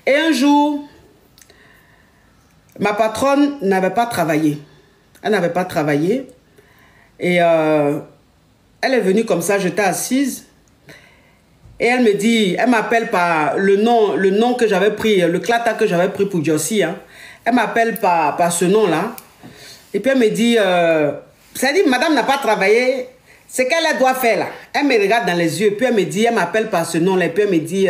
Et un jour, ma patronne n'avait pas travaillé. Elle n'avait pas travaillé. Et elle est venue comme ça, j'étais assise. Et elle me dit, elle m'appelle par le nom que j'avais pris, le clata que j'avais pris pour Josie. Hein. Elle m'appelle par ce nom-là. Et puis elle me dit, ça dit, madame n'a pas travaillé, c'est qu'elle doit faire là. Elle me regarde dans les yeux, puis elle me dit, elle m'appelle par ce nom-là. Et puis elle me dit,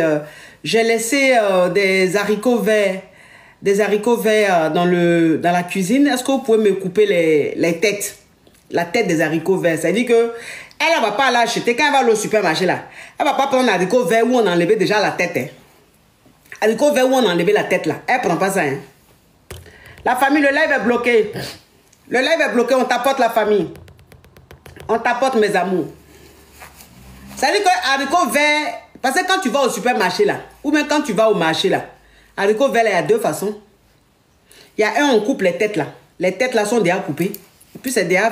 j'ai laissé des haricots verts dans la cuisine. Est-ce que vous pouvez me couper les têtes? La tête des haricots verts. Ça dit que elle ne va pas l'acheter. Quand elle va aller au supermarché là, elle ne va pas prendre un haricot vert où on a enlevé déjà la tête. Hein. Haricot vert où on a enlevé la tête là. Elle ne prend pas ça. Hein. La famille, le live est bloqué. Le live est bloqué, on tapote la famille. On tapote mes amours. Ça dit que haricot vert, parce que quand tu vas au supermarché là, ou même quand tu vas au marché là, haricot vert, il y a deux façons. Il y a un, on coupe les têtes là. Les têtes là sont déjà coupées. Et puis c'est déjà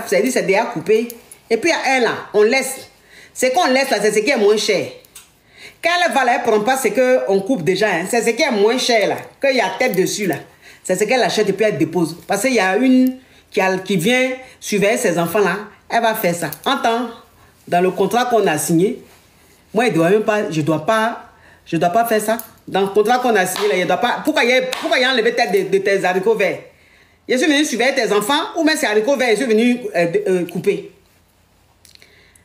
coupé. Et puis il y a un là, on laisse. C'est qu'on laisse là, c'est ce qui est moins cher. Quand elle va là, elle ne prend pas ce qu'on coupe déjà. Hein. C'est ce qui est moins cher là. Qu'il y a tête dessus là. C'est ce qu'elle achète et puis elle dépose. Parce qu'il y a une qui vient surveiller ses enfants là. Elle va faire ça. En temps, dans le contrat qu'on a signé, moi je ne dois pas faire ça. Dans le contrat qu'on a signé là, il doit pas. Pourquoi il y a enlevé tête de tes haricots verts? Je suis venu surveiller tes enfants ou même ces haricots verts, je suis venu couper.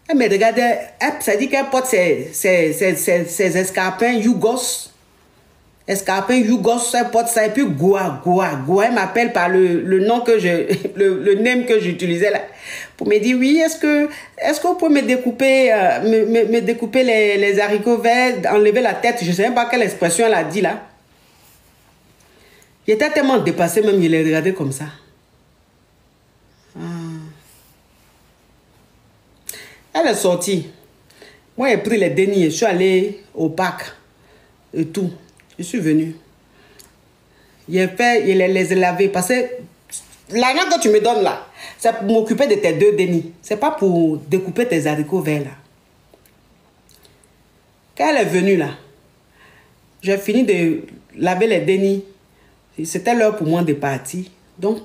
Elle me regardait, ça dit qu'elle porte ses escarpins Yougos. Escarpins Yougos, elle porte ça. Et puis Goua, elle m'appelle par le nom que le name que j'utilisais là. Pour me dire, oui, est-ce que vous pouvez me découper les haricots verts, enlever la tête? Je ne sais même pas quelle expression elle a dit là. J'étais tellement dépassée, même je l'ai regardé comme ça. Elle est sortie. Moi, j'ai pris les dénis, je suis allée au parc et tout. Je suis venue. Je les ai lavés parce que l'argent que tu me donnes là, c'est pour m'occuper de tes deux dénis. C'est pas pour découper tes haricots verts là. Quand elle est venue là, j'ai fini de laver les dénis. C'était l'heure pour moi de partir. Donc,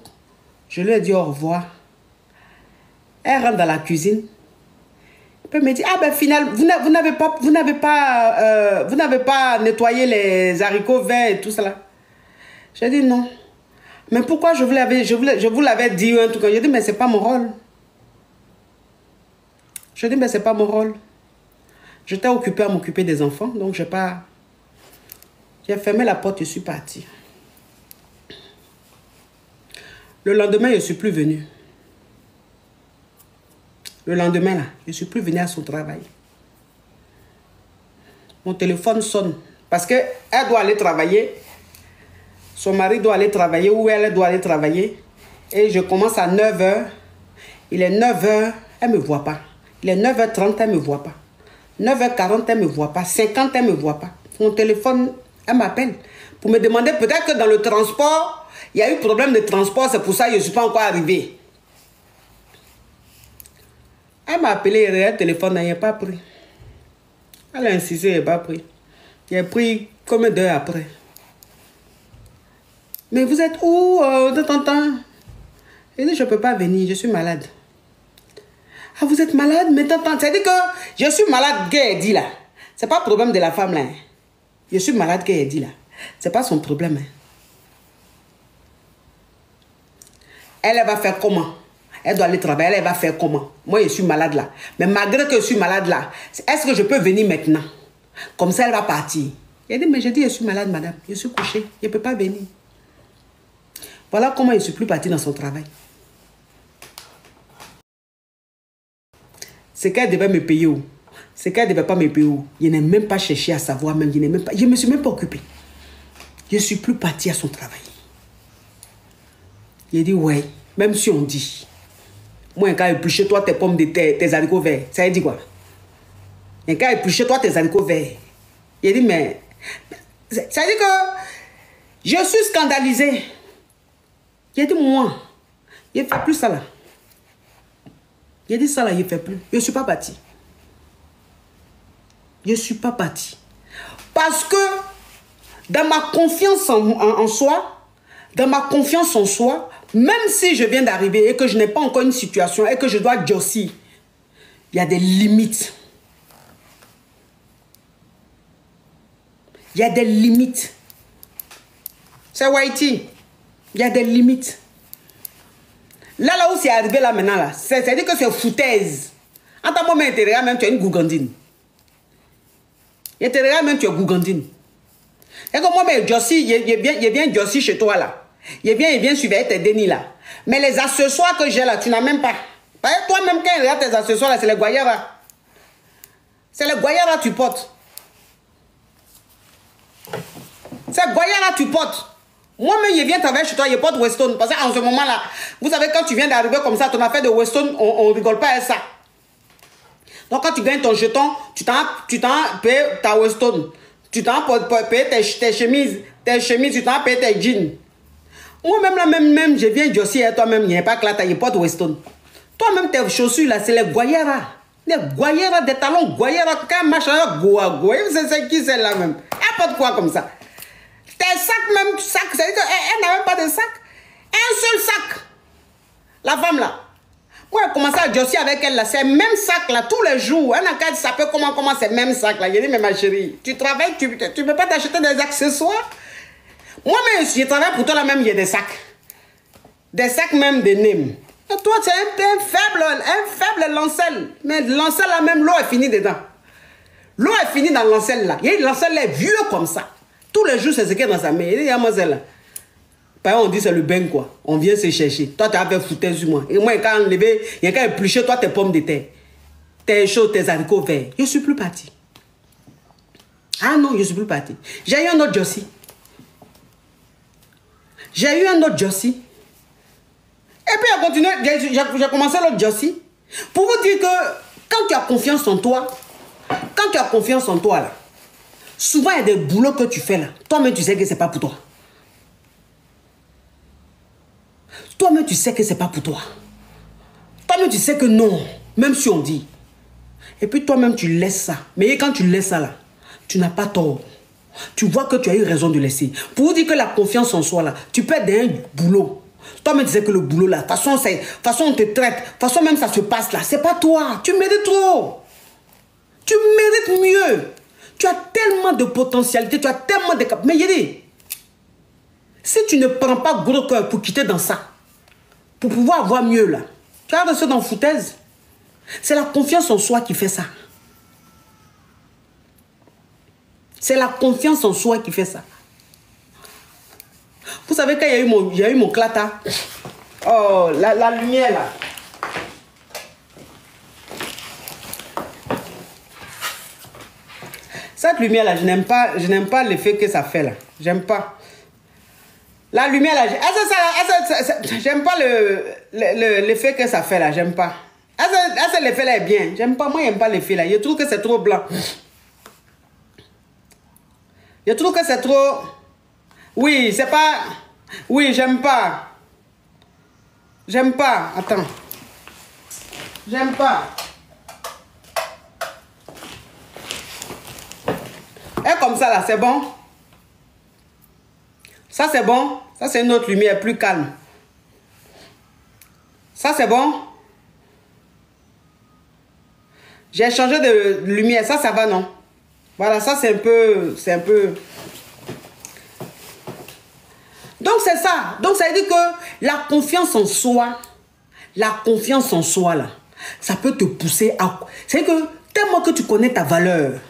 je lui ai dit au revoir. Elle rentre dans la cuisine. Elle me dit, ah ben finalement, vous n'avez pas nettoyé les haricots verts et tout cela. J'ai dit non. Mais pourquoi je vous l'avais dit un truc. J'ai dit, mais c'est pas mon rôle. J'ai dit, mais c'est pas mon rôle. J'étais occupée à m'occuper des enfants, donc j'ai fermé la porte, je suis partie. Le lendemain, je ne suis plus venue. Le lendemain, là, je ne suis plus venue à son travail. Mon téléphone sonne. Parce qu'elle doit aller travailler. Son mari doit aller travailler ou elle doit aller travailler. Et je commence à 9 h. Il est 9 h, elle ne me voit pas. Il est 9 h 30, elle ne me voit pas. 9 h 40, elle ne me voit pas. 50, elle ne me voit pas. Mon téléphone, elle m'appelle. Pour me demander, peut-être que dans le transport, il y a eu problème de transport, c'est pour ça que je ne suis pas encore arrivée. Elle m'a appelé, le téléphone, elle n'a pas pris. Elle a insisté, elle n'a pas pris. Il a pris combien d'heures après? Mais vous êtes où de temps en temps? Elle dit, je ne peux pas venir, je suis malade. Ah, vous êtes malade? Mais tant, c'est-à-dire que je suis malade, qu'elle dit là. Ce n'est pas le problème de la femme là. Hein. Je suis malade, qu'elle dit là. Ce n'est pas son problème. Hein. Elle va faire comment? Elle doit aller travailler, elle va faire comment? Moi, je suis malade là. Mais malgré que je suis malade là, est-ce que je peux venir maintenant? Comme ça, elle va partir. Elle dit, mais je dis, je suis malade, madame. Je suis couchée, je ne peux pas venir. Voilà comment je ne suis plus partie dans son travail. C'est qu'elle devait me payer où? C'est qu'elle ne devait pas me payer où? Je n'ai même pas cherché à savoir, même, je ne me suis même pas occupée. Je ne suis plus partie à son travail. Il dit, ouais, même si on dit, moi, quand éplucher toi tes pommes de terre, tes haricots verts, ça veut dire quoi? Et quand éplucher toi tes haricots verts, il dit, mais, ça veut dire que je suis scandalisée. Il dit, moi, je ne fais plus ça là. Il dit, ça là, je ne fais plus. Je ne suis pas partie. Je ne suis pas partie. Parce que dans ma confiance en soi, dans ma confiance en soi, même si je viens d'arriver et que je n'ai pas encore une situation et que je dois durcir, il y a des limites. Il y a des limites. C'est Whitey. Il y a des limites. Là où c'est arrivé là maintenant, là, c'est-à-dire que c'est foutaise. En tant que moment, tu regardes même, tu es une gougandine. Et tu regardes même, tu es gougandine. Et comme moi, Jossi, il vient Jossi chez toi là. Il vient surveiller tes dénis là. Mais les accessoires que j'ai là, tu n'as même pas. Parce que toi-même, quand il regarde tes accessoires là, c'est les Guayara. C'est les Guayara que tu portes. C'est Guayara que tu portes. Moi-même, je viens travailler chez toi, je porte Weston. Parce qu'en ce moment-là, vous savez, quand tu viens d'arriver comme ça, ton affaire de Weston, on ne rigole pas à ça. Donc, quand tu gagnes ton jeton, tu t'en payes ta Weston. Tu t'en payes tes chemises, tu t'en payes tes jeans. Moi-même, là, même, je viens Jossi et toi-même, il n'y a pas que là, tu portes Weston. Toi-même, tes chaussures, là, c'est les Guayara. Les Guayara, des talons Guayara, quand machin, Goa. C'est qui c'est là même? Elle porte quoi comme ça? Tes sacs, même sac, c'est-à-dire qu'elle n'a même pas de sac. Un seul sac. La femme là. Moi, j'ai commencé à Jossi avec elle là. C'est le même sac là, tous les jours. Elle n'a qu'à saper comment c'est le même sac là. J'ai dit, mais ma chérie, tu travailles, tu ne peux pas t'acheter des accessoires. Moi-même, je travaille pour toi là même, il y a des sacs. Des sacs même de Nîmes. Et toi, c'est un faible lancel. Mais lancel là même, l'eau est finie dedans. L'eau est finie dans l'ancelle là. Il y a l'ancelle là vieux comme ça. Tous les jours, c'est ce qu'il y a dans sa main. Il dit, mademoiselle, par exemple, on dit c'est le bain quoi. On vient se chercher. Toi, tu as fait foutre sur moi. Et moi, quand enlever, il y a qu'à éplucher toi tes pommes de terre. Tes choses, tes haricots verts. Je ne suis plus parti. Ah non, je ne suis plus parti. J'ai eu un autre Jossi. J'ai eu un autre Jossi. Et puis, j'ai commencé l'autre Jossi. Pour vous dire que quand tu as confiance en toi, là, souvent, il y a des boulots que tu fais là. Toi-même, tu sais que ce n'est pas pour toi. Toi-même, tu sais que ce n'est pas pour toi. Toi-même, tu sais que non. Même si on dit. Et puis, toi-même, tu laisses ça. Mais quand tu laisses ça là, tu n'as pas tort. Tu vois que tu as eu raison de laisser. Pour vous dire que la confiance en soi là, tu peux être dans un boulot. Toi-même, tu sais que le boulot là, de toute façon, on te traite. De toute façon, même ça se passe là. C'est pas toi. Tu mérites trop. Tu mérites mieux. Tu as tellement de potentialité, tu as tellement de cap. Mais il dit, si tu ne prends pas gros cœur pour quitter dans ça, pour pouvoir avoir mieux là, tu vas rester dans foutaise. C'est la confiance en soi qui fait ça. C'est la confiance en soi qui fait ça. Vous savez, quand il y a eu mon clata, oh, la lumière là. Cette lumière là, je n'aime pas l'effet que ça fait là. J'aime pas. La lumière là, j'aime pas l'effet que ça fait là, j'aime pas. L'effet là est bien, j'aime pas, moi j'aime pas l'effet là, je trouve que c'est trop blanc. Je trouve que c'est trop... Oui, c'est pas... Oui, j'aime pas. J'aime pas, attends. J'aime pas. Et comme ça là, c'est bon. Ça c'est bon. Ça c'est une autre lumière plus calme. Ça c'est bon. J'ai changé de lumière. Ça va non. Voilà, ça c'est un peu... Donc c'est ça. Donc ça veut dire que la confiance en soi là, ça peut te pousser à... C'est que tellement que tu connais ta valeur,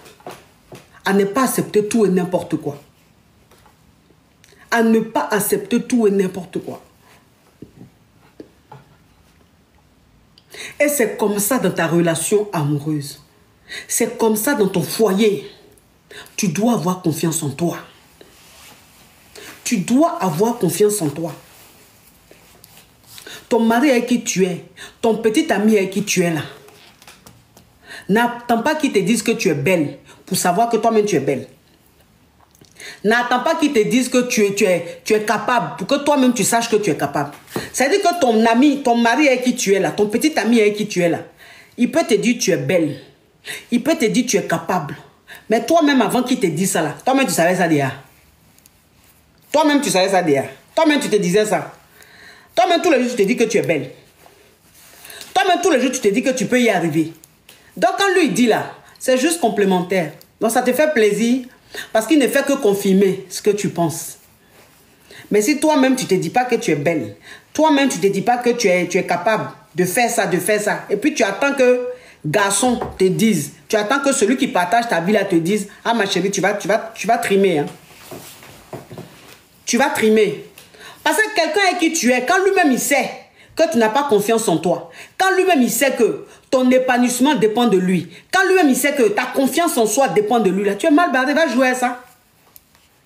à ne pas accepter tout et n'importe quoi. À ne pas accepter tout et n'importe quoi. Et c'est comme ça dans ta relation amoureuse. C'est comme ça dans ton foyer. Tu dois avoir confiance en toi. Tu dois avoir confiance en toi. Ton mari avec qui tu es, ton petit ami avec qui tu es là, n'attends pas qu'il te dise que tu es belle pour savoir que toi-même tu es belle. N'attends pas qu'il te dise que tu es capable pour que toi-même tu saches que tu es capable. C'est-à-dire que ton ami, ton mari avec qui tu es là, ton petit ami avec qui tu es là, il peut te dire que tu es belle. Il peut te dire que tu es capable. Mais toi-même avant qu'il te dise ça là, toi-même tu savais ça déjà. Toi-même, tu savais ça derrière. Toi-même, tu te disais ça. Toi-même, tous les jours, tu te dis que tu es belle. Toi-même, tous les jours, tu te dis que tu peux y arriver. Donc, quand lui dit là, c'est juste complémentaire. Donc, ça te fait plaisir parce qu'il ne fait que confirmer ce que tu penses. Mais si toi-même, tu ne te dis pas que tu es belle, toi-même, tu ne te dis pas que tu es capable de faire ça, et puis tu attends que garçon te dise, tu attends que celui qui partage ta vie là te dise, ah ma chérie, tu vas trimer. Hein. Tu vas trimer. Parce que quelqu'un avec qui tu es, quand lui-même il sait que tu n'as pas confiance en toi, quand lui-même il sait que ton épanouissement dépend de lui, quand lui-même il sait que ta confiance en soi dépend de lui, là, tu es mal barré, il va jouer à ça.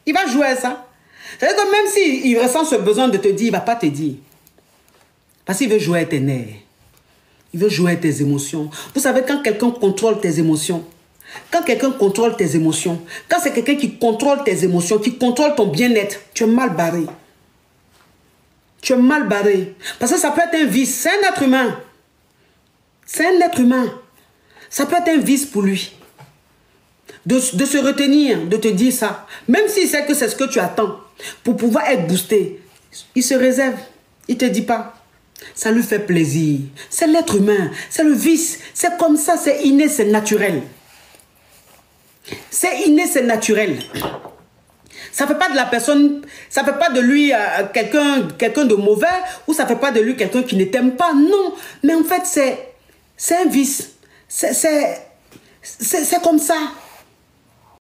Il va jouer à ça. C'est-à-dire que même s'il ressent ce besoin de te dire, il ne va pas te dire. Parce qu'il veut jouer à tes nerfs. Il veut jouer à tes émotions. Vous savez, quand quelqu'un contrôle tes émotions, quand quelqu'un contrôle tes émotions, quand c'est quelqu'un qui contrôle tes émotions, qui contrôle ton bien-être, tu es mal barré. Tu es mal barré. Parce que ça peut être un vice. C'est un être humain. C'est un être humain. Ça peut être un vice pour lui. De se retenir, de te dire ça. Même s'il sait que c'est ce que tu attends pour pouvoir être boosté, il se réserve. Il ne te dit pas. Ça lui fait plaisir. C'est l'être humain. C'est le vice. C'est comme ça. C'est inné, c'est naturel. C'est inné, c'est naturel. Ça ne fait pas de la personne, ça ne fait pas de lui quelqu'un de mauvais ou ça ne fait pas de lui quelqu'un qui ne t'aime pas. Non. Mais en fait, c'est un vice. C'est comme ça.